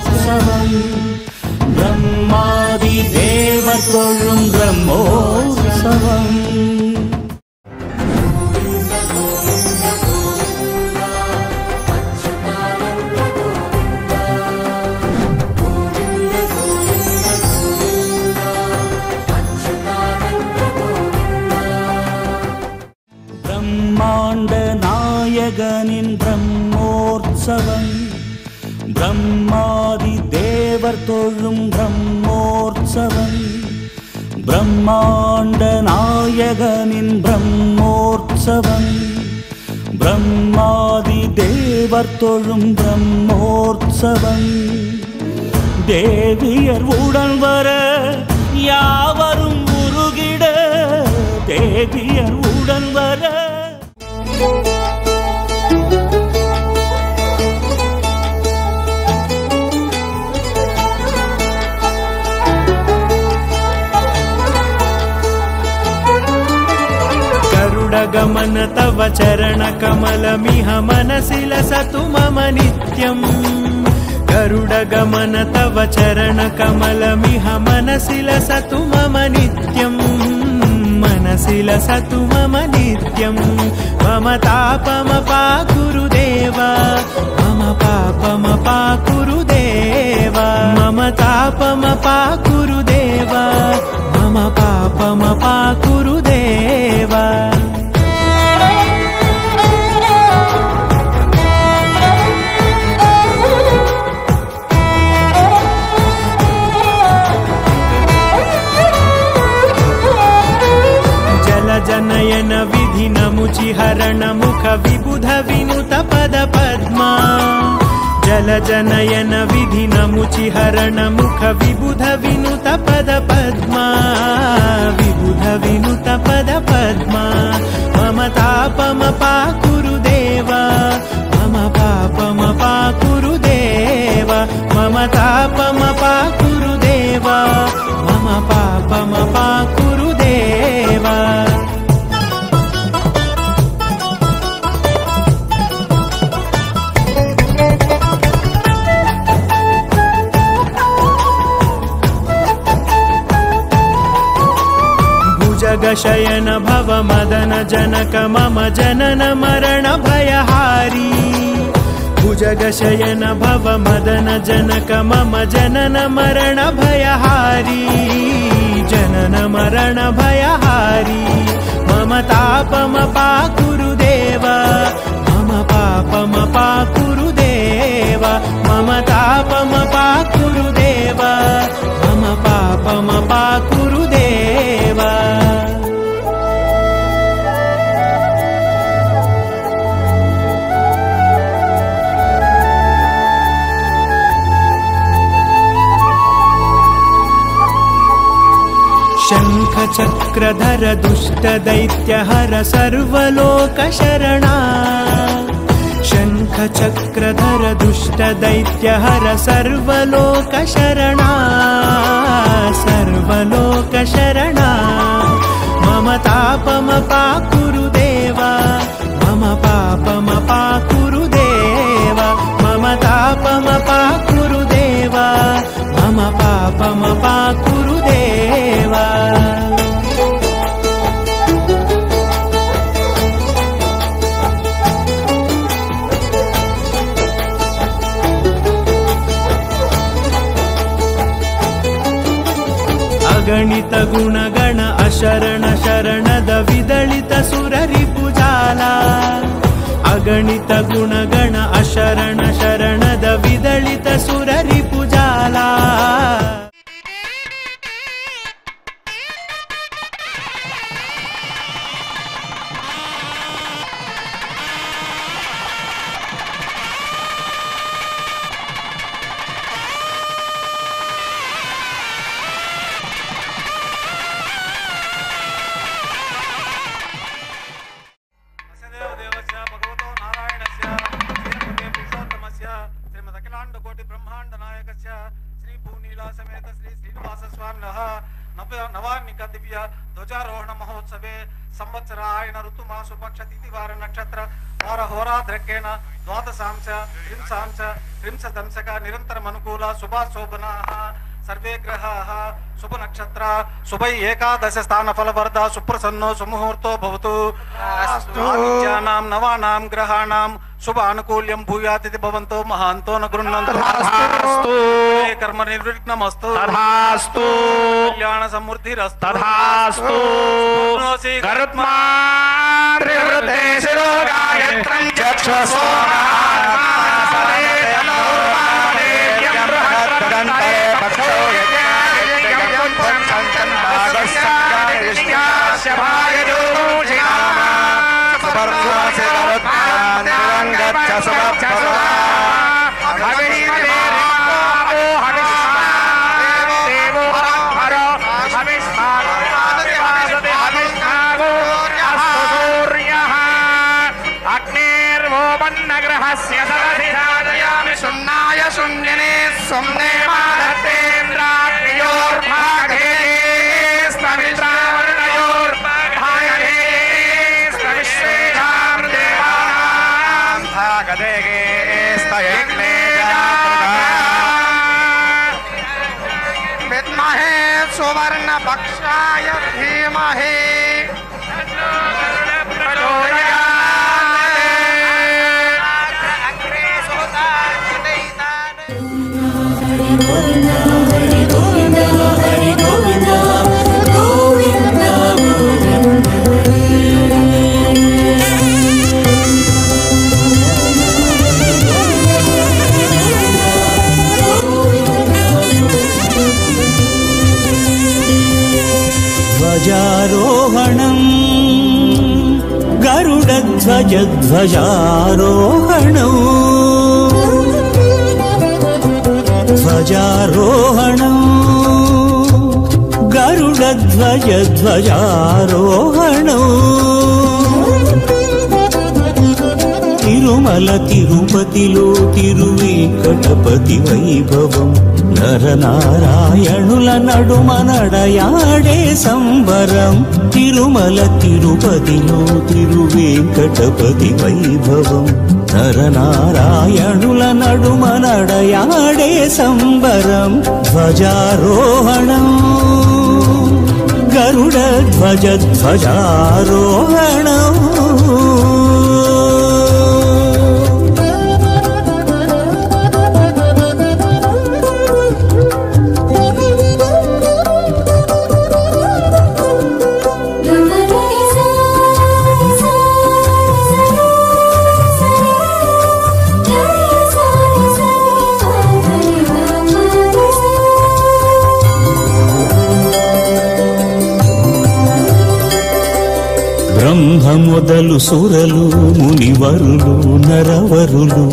ब्रह्मोत्सवम् ब्रह्मादिदेवर तोळुम ब्रह्मोत्सवम् ब्रह्मांड नायकनिन ब्रह्मोत्सवम् ब्रह्मादिदेवर तोळुम ब्रह्मोत्सवम् ब्रह्मांड नायकनिन ब्रह्मोत्सवम् ब्रह्मादिदेवर तोळुम ब्रह्मोत्सवम् देवियर उडन वर यावरुम उरुगिड देवियर उडन वर गमन तव चरण कमलमिह मनसि लसतु मम नित्यम् गरुड गमन तव चरण कमलमिह मनसि लसतु मम नित्यम् मनसि लसतु मम नित्यम् मम तापमपाकुरु देव मम पापमपाकुरु देव मम तापमपाकुरु देव मम पापमपाकुरु देव जनयन विधि नमुचि हरण मुख विबुध विनुत पद पद्मा जल जनयन विधि नमुचि हरण मुख विबुध विनुत पद पद्मा विबुध विनुत पद पद्मा मम तापमपाकुरु देव मम पापमपाकुरु देव मम तापमपाकुरु देव मम पापमपाकुरु देव जगशयन भव मदन जनक मम जनन मरण भयहारी भुजगशयन भव मदन जनक मम जनन मरण भयहारी जनन मरण भयहारी मम तापमपाकुरु देव मम पापमपाकुरु देव मम तापमपाकुरु देव मम पापमपाकुरु देव शंख चक्रधर दुष्ट दैत्यहर सर्वलोक शरणा शंख चक्रधर दुष्ट दैत्यहर सर्वलोक शरणा सर्वलोक शरणा मम तापमपाकुरु देव मम पापमपाकुरु देव मम तापमपाकुरु देव मम पापमपाकुरु देव अगणित गुणगण अशरण शरणद विदलित सुररिपुजाला अगणित गुणगण अशरण शरणद विदलित सुररिपुजाला ध्वजारोहण महोत्सवे संवत्सरायण ऋतुमासु पक्ष तिथिवार नक्षत्र వారహోరాద్రకేణ ద్వాదశాంశ త్రింశాంశ త్రింశదంశక నిరంతరమనుకూల శుభాశోభనాః సర్వే గ్రహాः శుభ నక్షత్ర శుభై ఏకాదశ స్థాన ఫలవర్ధ సుప్రసన్నో సుముహూర్తో భవతు ఆదిత్యానాం నవానాం గ్రహాణాం శుభ అనుకూల్యం భూయాతిథి భవంతో మహాంతో న గృహ్ణంతు కర్మ నిర్విఘ్నమస్తు తథాస్తు కళ్యాణ సమృద్ధిరస్తు తథాస్తు గరుత్మాత్రివృతే శిరో గాయత్రం शून्याय शून्यने सोम्ने माधतेन्द्राग्नियोर्भागे स्तवित्रावर्णयोर्भागे स्तविश्वेषां देवानां भागदेगे स्तयग्ने विद्महे सुवर्णपक्षाय धीमहि ध्वजारोहणं गरुडध्वज ध्वजारोहणं ध्वजारोहणं गरुडध्वज ध्वजारोहणं తిరుమల తిరుపతిలో తిరువేంకటపతి వైభవం నరనారాయణుల నడుమ నడయాడే సంబరం తిరుమల తిరుపతిలో తిరువేంకటపతి వైభవం నరనారాయణుల నడుమ నడయాడే సంబరం ధ్వజారోహణం గరుడ ధ్వజ ధ్వజారోహణం బ్రహ్మ మొదలు సురలు మునివరులు నరవరులు